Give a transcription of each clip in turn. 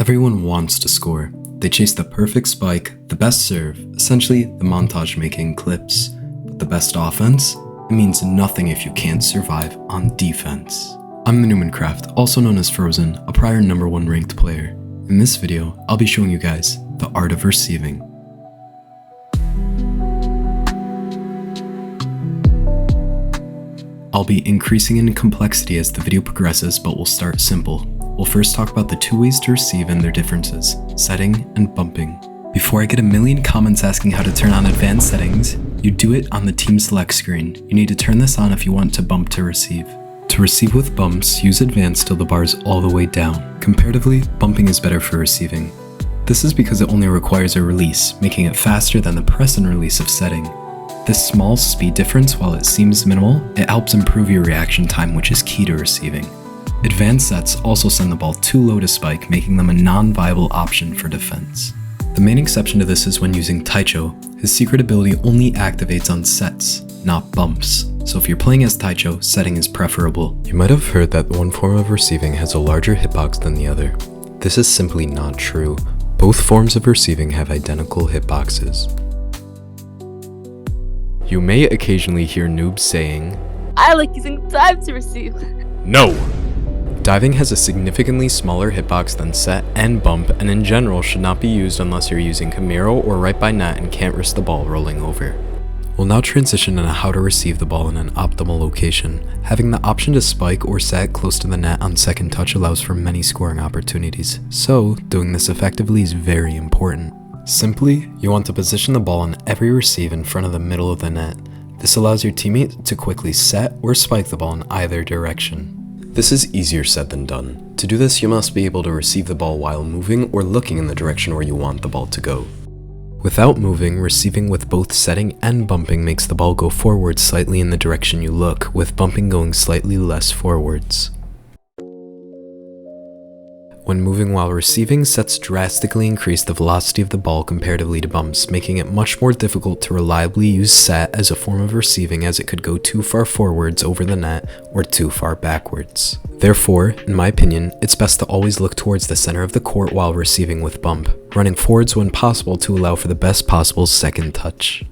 Everyone wants to score. They chase the perfect spike, the best serve, essentially the montage making clips. But the best offense? It means nothing if you can't survive on defense. I'm the Newmancraft, also known as Frozen, a prior #1 ranked player. In this video, I'll be showing you guys the art of receiving. I'll be increasing in complexity as the video progresses, but we'll start simple. We'll first talk about the two ways to receive and their differences, setting and bumping. Before I get a million comments asking how to turn on advanced settings, you do it on the team select screen. You need to turn this on if you want to bump to receive. To receive with bumps, use advanced till the bar is all the way down. Comparatively, bumping is better for receiving. This is because it only requires a release, making it faster than the press and release of setting. This small speed difference, while it seems minimal, it helps improve your reaction time, which is key to receiving. Advanced sets also send the ball too low to spike, making them a non-viable option for defense. The main exception to this is when using Taichou. His secret ability only activates on sets, not bumps. So if you're playing as Taichou, setting is preferable. You might have heard that one form of receiving has a larger hitbox than the other. This is simply not true. Both forms of receiving have identical hitboxes. You may occasionally hear noobs saying, "I like using dive to receive." No! Diving has a significantly smaller hitbox than set and bump, and in general should not be used unless you're using Camaro or right by net and can't risk the ball rolling over. We'll now transition into how to receive the ball in an optimal location. Having the option to spike or set close to the net on second touch allows for many scoring opportunities, so doing this effectively is very important. Simply, you want to position the ball on every receive in front of the middle of the net. This allows your teammate to quickly set or spike the ball in either direction. This is easier said than done. To do this, you must be able to receive the ball while moving or looking in the direction where you want the ball to go. Without moving, receiving with both setting and bumping makes the ball go forward slightly in the direction you look, with bumping going slightly less forwards. When moving while receiving, sets drastically increase the velocity of the ball comparatively to bumps, making it much more difficult to reliably use set as a form of receiving, as it could go too far forwards over the net or too far backwards. Therefore, in my opinion, it's best to always look towards the center of the court while receiving with bump, running forwards when possible to allow for the best possible second touch.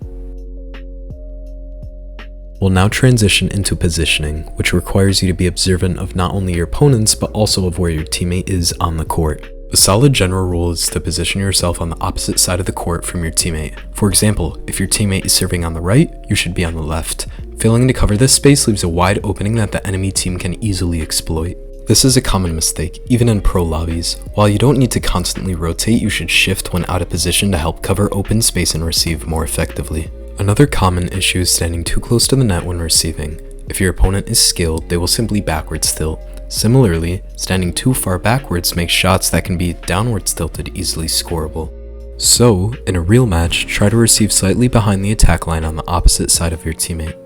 We'll now transition into positioning, which requires you to be observant of not only your opponents, but also of where your teammate is on the court. A solid general rule is to position yourself on the opposite side of the court from your teammate. For example, if your teammate is serving on the right, you should be on the left. Failing to cover this space leaves a wide opening that the enemy team can easily exploit. This is a common mistake, even in pro lobbies. While you don't need to constantly rotate, you should shift when out of position to help cover open space and receive more effectively. Another common issue is standing too close to the net when receiving. If your opponent is skilled, they will simply backwards tilt. Similarly, standing too far backwards makes shots that can be downwards tilted easily scoreable. So, in a real match, try to receive slightly behind the attack line on the opposite side of your teammate.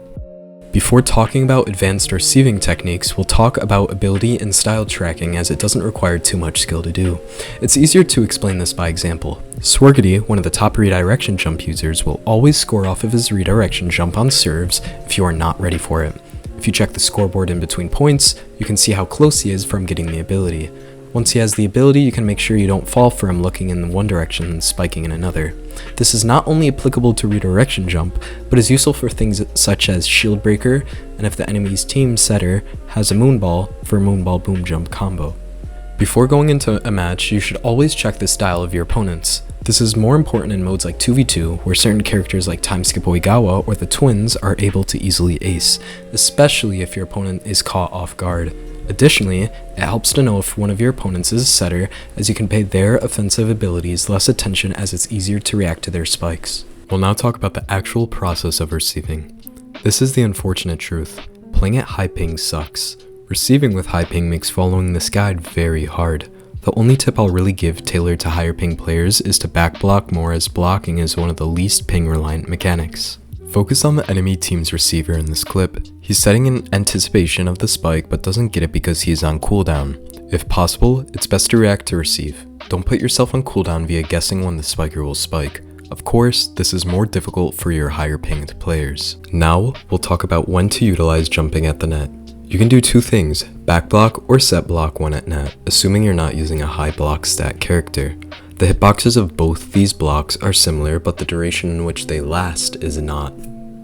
Before talking about advanced receiving techniques, we'll talk about ability and style tracking, as it doesn't require too much skill to do. It's easier to explain this by example. Swergedy, one of the top redirection jump users, will always score off of his redirection jump on serves if you are not ready for it. If you check the scoreboard in between points, you can see how close he is from getting the ability. Once he has the ability, you can make sure you don't fall for him looking in one direction and spiking in another. This is not only applicable to redirection jump, but is useful for things such as shield breaker, and if the enemy's team setter has a moonball, for moonball boom jump combo. Before going into a match, you should always check the style of your opponents. This is more important in modes like 2v2, where certain characters like Time Skip Oigawa or the twins are able to easily ace, especially if your opponent is caught off guard. Additionally, it helps to know if one of your opponents is a setter, as you can pay their offensive abilities less attention, as it's easier to react to their spikes. We'll now talk about the actual process of receiving. This is the unfortunate truth. Playing at high ping sucks. Receiving with high ping makes following this guide very hard. The only tip I'll really give tailored to higher ping players is to back block more, as blocking is one of the least ping reliant mechanics. Focus on the enemy team's receiver in this clip. He's setting in anticipation of the spike but doesn't get it because he is on cooldown. If possible, it's best to react to receive. Don't put yourself on cooldown via guessing when the spiker will spike. Of course, this is more difficult for your higher pinged players. Now, we'll talk about when to utilize jumping at the net. You can do two things, back block or set block one at net, assuming you're not using a high block stat character. The hitboxes of both these blocks are similar, but the duration in which they last is not.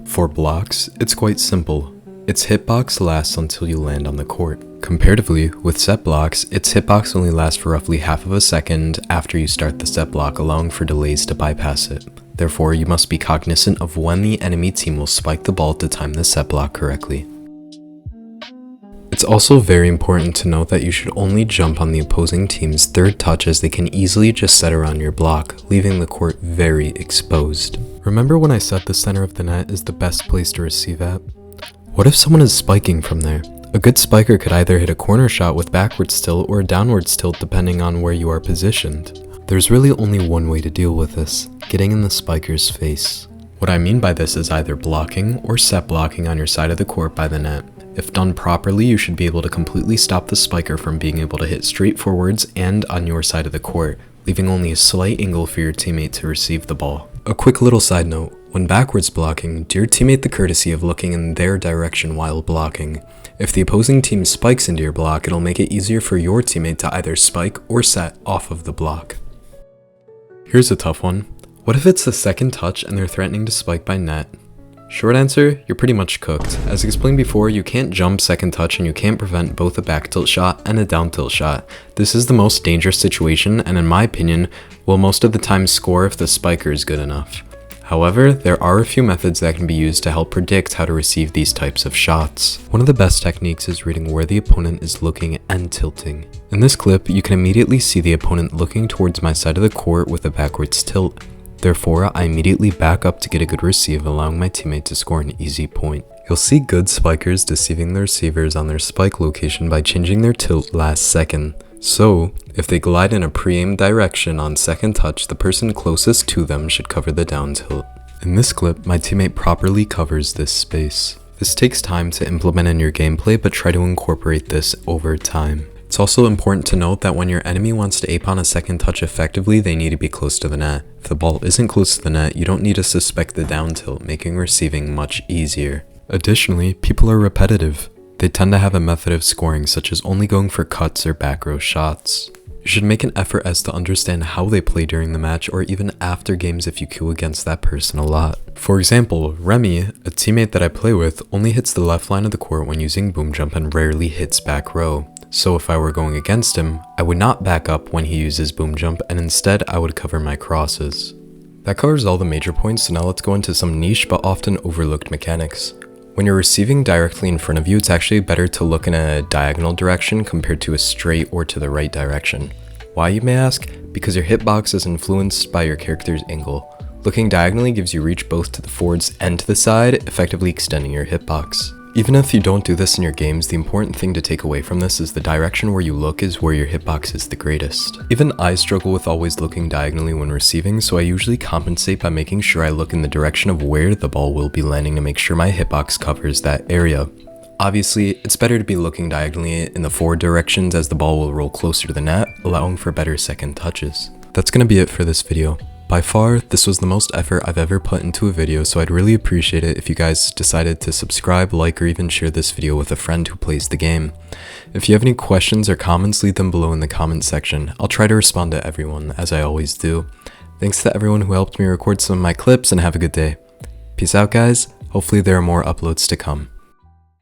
For blocks, it's quite simple. Its hitbox lasts until you land on the court. Comparatively, with set blocks, its hitbox only lasts for roughly half of a second after you start the set block, allowing for delays to bypass it. Therefore, you must be cognizant of when the enemy team will spike the ball to time the set block correctly. It's also very important to note that you should only jump on the opposing team's third touch, as they can easily just set around your block, leaving the court very exposed. Remember when I said the center of the net is the best place to receive at? What if someone is spiking from there? A good spiker could either hit a corner shot with backwards tilt or a downwards tilt depending on where you are positioned. There's really only one way to deal with this, getting in the spiker's face. What I mean by this is either blocking or set blocking on your side of the court by the net. If done properly, you should be able to completely stop the spiker from being able to hit straight forwards and on your side of the court, leaving only a slight angle for your teammate to receive the ball. A quick little side note, when backwards blocking, do your teammate the courtesy of looking in their direction while blocking. If the opposing team spikes into your block, it'll make it easier for your teammate to either spike or set off of the block. Here's a tough one. What if it's the second touch and they're threatening to spike by net? Short answer, you're pretty much cooked. As explained before, you can't jump second touch and you can't prevent both a back tilt shot and a down tilt shot. This is the most dangerous situation and in my opinion, will most of the time score if the spiker is good enough. However, there are a few methods that can be used to help predict how to receive these types of shots. One of the best techniques is reading where the opponent is looking and tilting. In this clip, you can immediately see the opponent looking towards my side of the court with a backwards tilt. Therefore, I immediately back up to get a good receive, allowing my teammate to score an easy point. You'll see good spikers deceiving the receivers on their spike location by changing their tilt last second. So, if they glide in a pre-aimed direction on second touch, the person closest to them should cover the down tilt. In this clip, my teammate properly covers this space. This takes time to implement in your gameplay, but try to incorporate this over time. It's also important to note that when your enemy wants to ape on a second touch effectively, they need to be close to the net. If the ball isn't close to the net, you don't need to suspect the down tilt, making receiving much easier. Additionally, people are repetitive. They tend to have a method of scoring, such as only going for cuts or back row shots. You should make an effort as to understand how they play during the match or even after games if you queue against that person a lot. For example, Remy, a teammate that I play with, only hits the left line of the court when using boom jump and rarely hits back row. So if I were going against him, I would not back up when he uses boom jump and instead I would cover my crosses. That covers all the major points, so now let's go into some niche but often overlooked mechanics. When you're receiving directly in front of you, it's actually better to look in a diagonal direction compared to a straight or to the right direction. Why, you may ask? Because your hitbox is influenced by your character's angle. Looking diagonally gives you reach both to the forwards and to the side, effectively extending your hitbox. Even if you don't do this in your games, the important thing to take away from this is the direction where you look is where your hitbox is the greatest. Even I struggle with always looking diagonally when receiving, so I usually compensate by making sure I look in the direction of where the ball will be landing to make sure my hitbox covers that area. Obviously, it's better to be looking diagonally in the forward directions as the ball will roll closer to the net, allowing for better second touches. That's gonna be it for this video. By far, this was the most effort I've ever put into a video, so I'd really appreciate it if you guys decided to subscribe, like, or even share this video with a friend who plays the game. If you have any questions or comments, leave them below in the comment section. I'll try to respond to everyone, as I always do. Thanks to everyone who helped me record some of my clips, and have a good day. Peace out, guys. Hopefully there are more uploads to come.